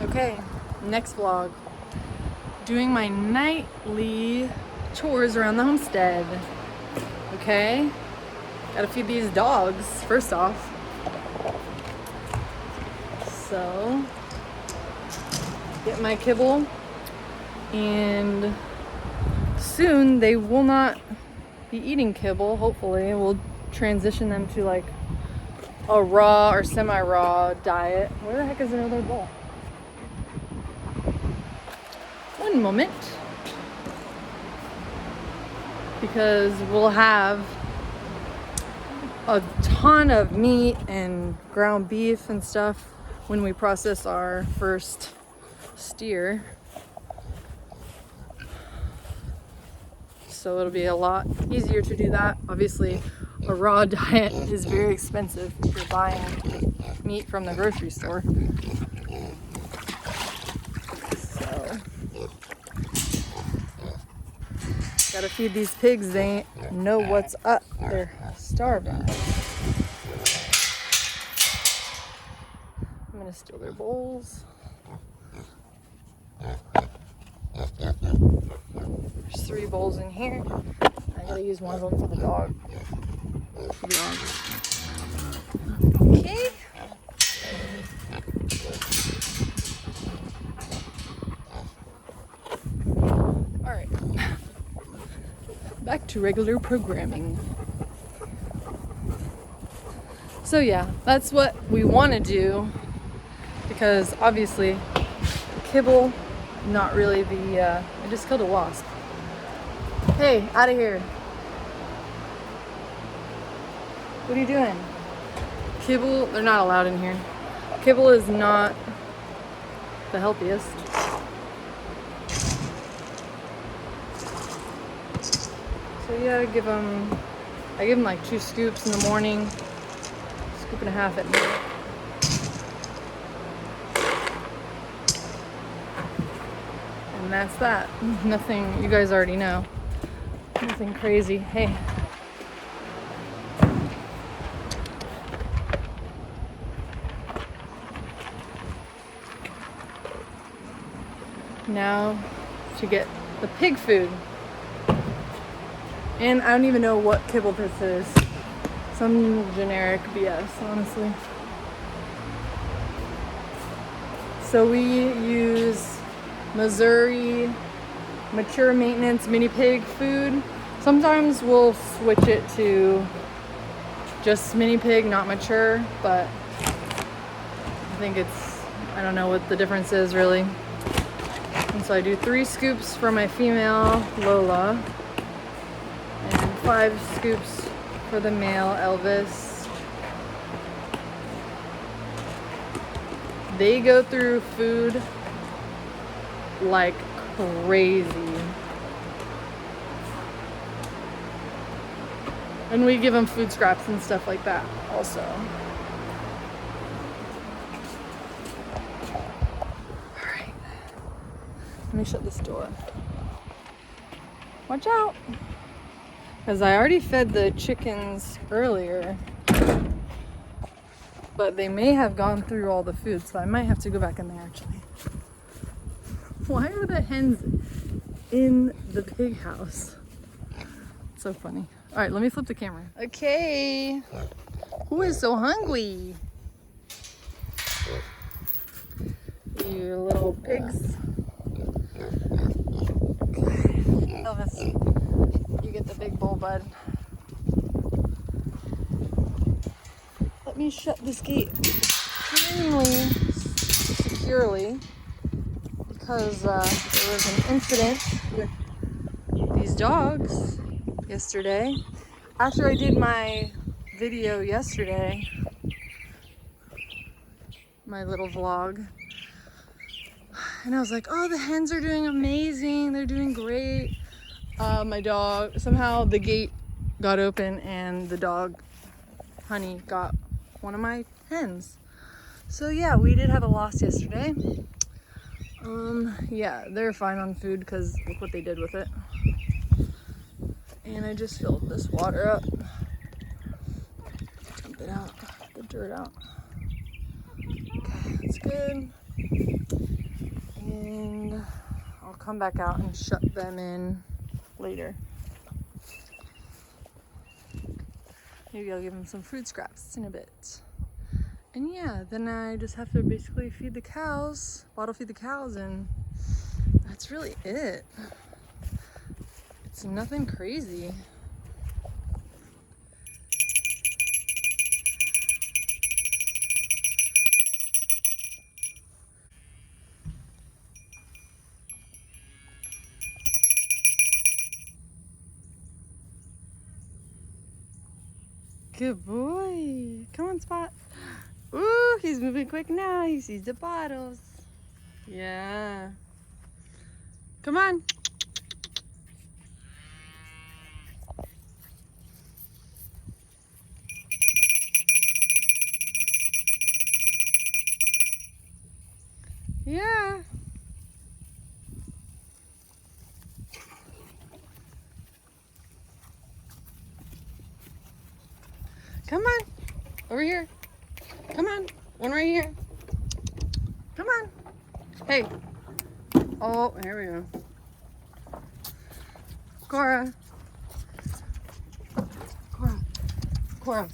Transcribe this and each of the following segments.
Okay, next vlog. Doing my nightly chores around the homestead. Okay? Gotta feed these dogs, first off. So, get my kibble. And soon they will not be eating kibble, hopefully. We'll transition them to like a raw or semi-raw diet. Where the heck is another bowl? One moment. Because we'll have a ton of meat and ground beef and stuff when we process our first steer. So it'll be a lot easier to do that. Obviously, a raw diet is very expensive if you're buying meat from the grocery store. So, gotta feed these pigs. They know what's up. They're starving. I'm gonna steal their bowls. There's 3 bowls in here. I gotta use one of them for the dog. Okay. Alright. Back to regular programming. So yeah, that's what we want to do, because obviously kibble, not really the, I just killed a wasp. Hey, out of here. What are you doing? Kibble, they're not allowed in here. Kibble is not the healthiest. So yeah, I give them like 2 scoops in the morning, scoop and a half at night. And that's that. Nothing, you guys already know. Nothing crazy. Hey. Now to get the pig food. And I don't even know what kibble this is. Some generic BS, honestly. So we use Missouri mature maintenance mini pig food. Sometimes we'll switch it to just mini pig, not mature, but I think I don't know what the difference is really. And so I do 3 scoops for my female Lola and 5 scoops for the male Elvis. They go through food like crazy. And we give them food scraps and stuff like that also. Alright. Let me shut this door. Watch out! Because I already fed the chickens earlier. But they may have gone through all the food, so I might have to go back in there actually. Why are the hens in the pig house? So funny. All right, let me flip the camera. Okay. Who is so hungry? You little pigs. Elvis, you get the big bowl, bud. Let me shut this gate extremely securely because there was an incident with these dogs yesterday. After I did my video yesterday, my little vlog, and I was like, oh, the hens are doing amazing, they're doing great. My dog, somehow the gate got open and the dog, Honey, got one of my hens. So yeah, we did have a loss yesterday. Yeah, they're fine on food because look what they did with it. And I just filled this water up. it out, the dirt out. Okay, that's good. come back out and shut them in later. Maybe I'll give them some food scraps in a bit. And yeah, then I just have to basically feed the cows, bottle feed the cows, and that's really it. It's nothing crazy. Good boy. Come on, Spot. Ooh, he's moving quick now. He sees the bottles. Yeah. Come on. Yeah. Come on. Over here. Come on. One right here. Come on. Hey. Oh, here we go. Cora. Cora. Cora.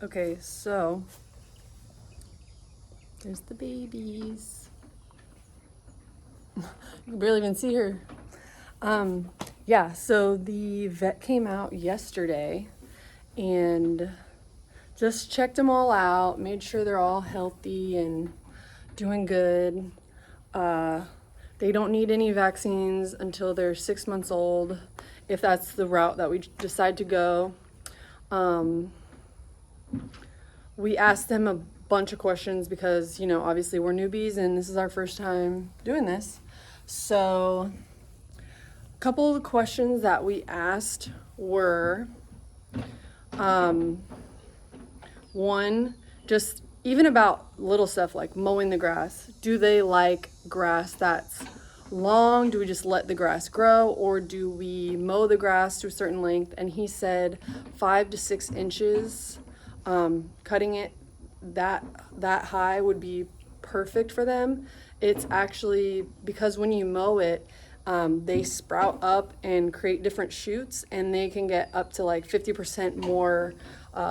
Okay, so there's the babies. You can barely even see her. Yeah, so the vet came out yesterday and just checked them all out, made sure they're all healthy and doing good. They don't need any vaccines until they're 6 months old, if that's the route that we decide to go. We asked them a bunch of questions because, you know, obviously we're newbies and this is our first time doing this. So a couple of the questions that we asked were, one, just even about little stuff like mowing the grass. Do they like grass that's long? Do we just let the grass grow, or do we mow the grass to a certain length? And he said 5 to 6 inches. Cutting it that high would be perfect for them. It's actually because when you mow it, they sprout up and create different shoots, and they can get up to like 50% more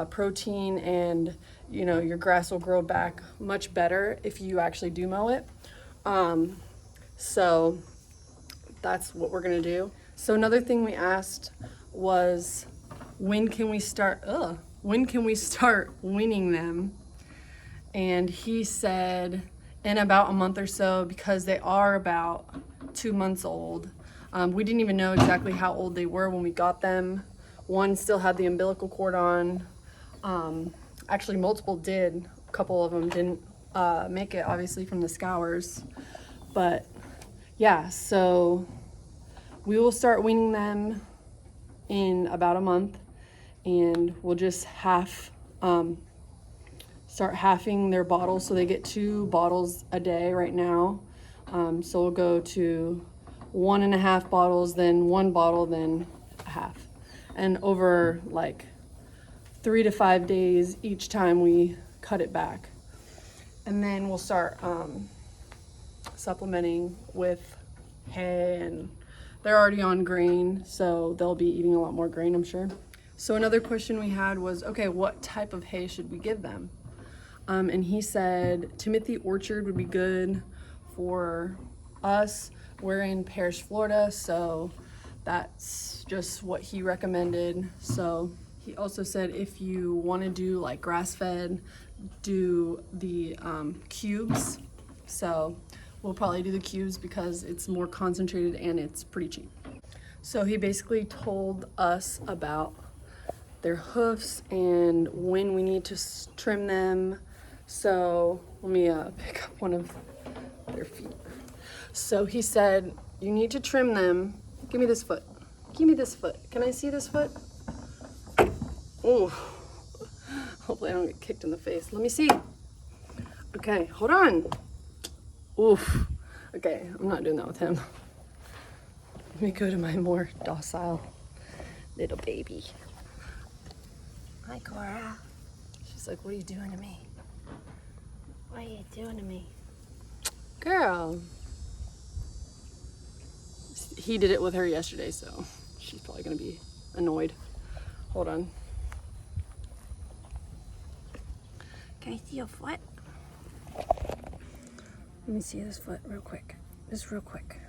protein, and you know, your grass will grow back much better if you actually do mow it. So that's what we're gonna do. So another thing we asked was, when can we start weaning them? And he said in about a month or so, because they are about 2 months old. We didn't even know exactly how old they were when we got them. One still had the umbilical cord on. Actually, multiple did. A couple of them didn't make it, obviously, from the scours. But yeah, so we will start weaning them in about a month, and we'll just start halving their bottles, so they get 2 bottles a day right now. So we'll go to 1.5 bottles, then 1 bottle, then a half, and over like 3 to 5 days each time we cut it back. And then we'll start supplementing with hay, and they're already on grain, so they'll be eating a lot more grain, I'm sure. So another question we had was, okay, what type of hay should we give them? And he said Timothy Orchard would be good for us. We're in Parrish, Florida, so that's just what he recommended. So he also said if you want to do like grass-fed, do the cubes. So we'll probably do the cubes because it's more concentrated and it's pretty cheap. So he basically told us about their hoofs and when we need to trim them. So let me pick up one of their feet. So he said, you need to trim them. Give me this foot. Give me this foot. Can I see this foot? Oh, hopefully I don't get kicked in the face. Let me see. Okay, hold on. Oof, Okay, I'm not doing that with him. Let me go to my more docile little baby. Hi, Cora. She's like, what are you doing to me? What are you doing to me? Girl. He did it with her yesterday, so she's probably gonna be annoyed. Hold on. Can I see your foot? Let me see this foot real quick. Just real quick.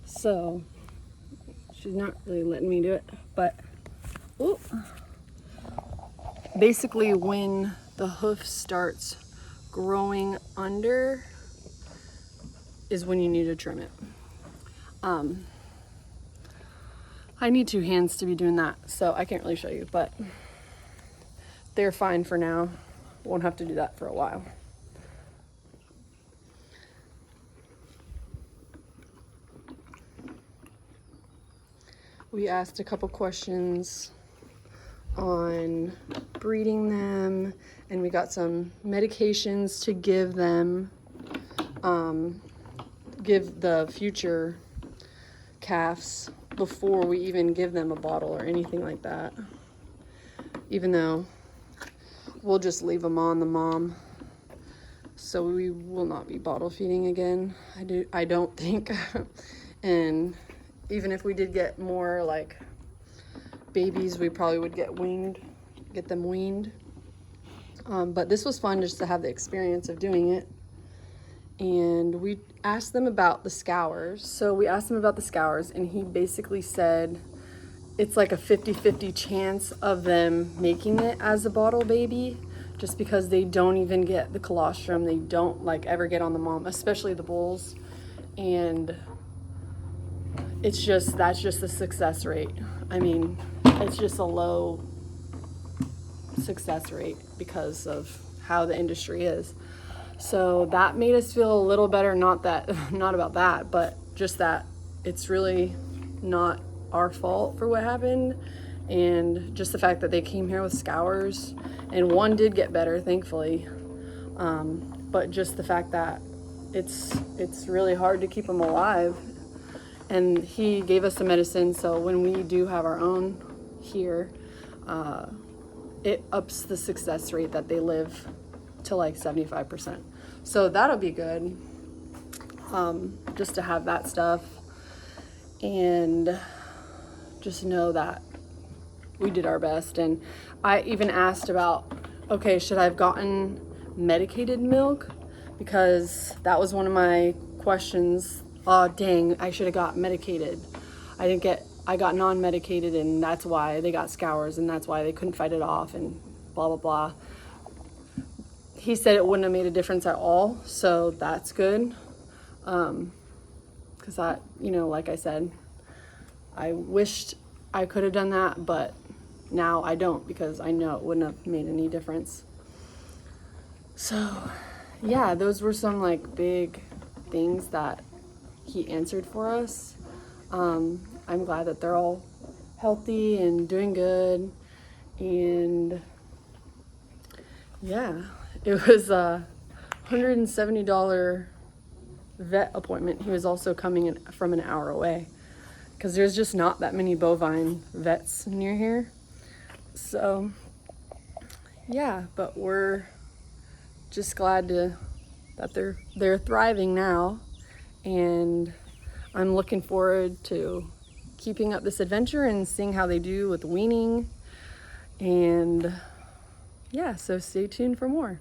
So, she's not really letting me do it, but ooh. Basically when the hoof starts growing under is when you need to trim it. I need 2 hands to be doing that, so I can't really show you, but they're fine for now. Won't have to do that for a while. We asked a couple questions on breeding them, and we got some medications to give them, give the future calves before we even give them a bottle or anything like that. Even though we'll just leave them on the mom, so we will not be bottle feeding again. I don't think. And even if we did get more like babies, we probably would get them weaned. But this was fun just to have the experience of doing it. And we asked them about the scours. So we asked him about the scours, and he basically said it's like a 50-50 chance of them making it as a bottle baby, just because they don't even get the colostrum. They don't like ever get on the mom, especially the bulls. And that's just the success rate. I mean, it's just a low success rate because of how the industry is. So that made us feel a little better, not about that, but just that it's really not our fault for what happened. And just the fact that they came here with scours, and one did get better, thankfully. But just the fact that it's really hard to keep them alive. And he gave us some medicine, so when we do have our own here, it ups the success rate that they live to like 75%. So that'll be good, just to have that stuff and just know that we did our best. And I even asked about, okay, should I have gotten medicated milk? Because that was one of my questions. Oh, dang, I should have got medicated. I got non-medicated, and that's why they got scours, and that's why they couldn't fight it off, and blah, blah, blah. He said it wouldn't have made a difference at all, so that's good. Because like I said, I wished I could have done that, but now I don't, because I know it wouldn't have made any difference. So, yeah, those were some like big things that he answered for us. I'm glad that they're all healthy and doing good. And yeah, it was a $170 vet appointment. He was also coming in from an hour away, because there's just not that many bovine vets near here. So yeah, but we're just glad that they're thriving now, and I'm looking forward to keeping up this adventure and seeing how they do with weaning. And yeah, so stay tuned for more.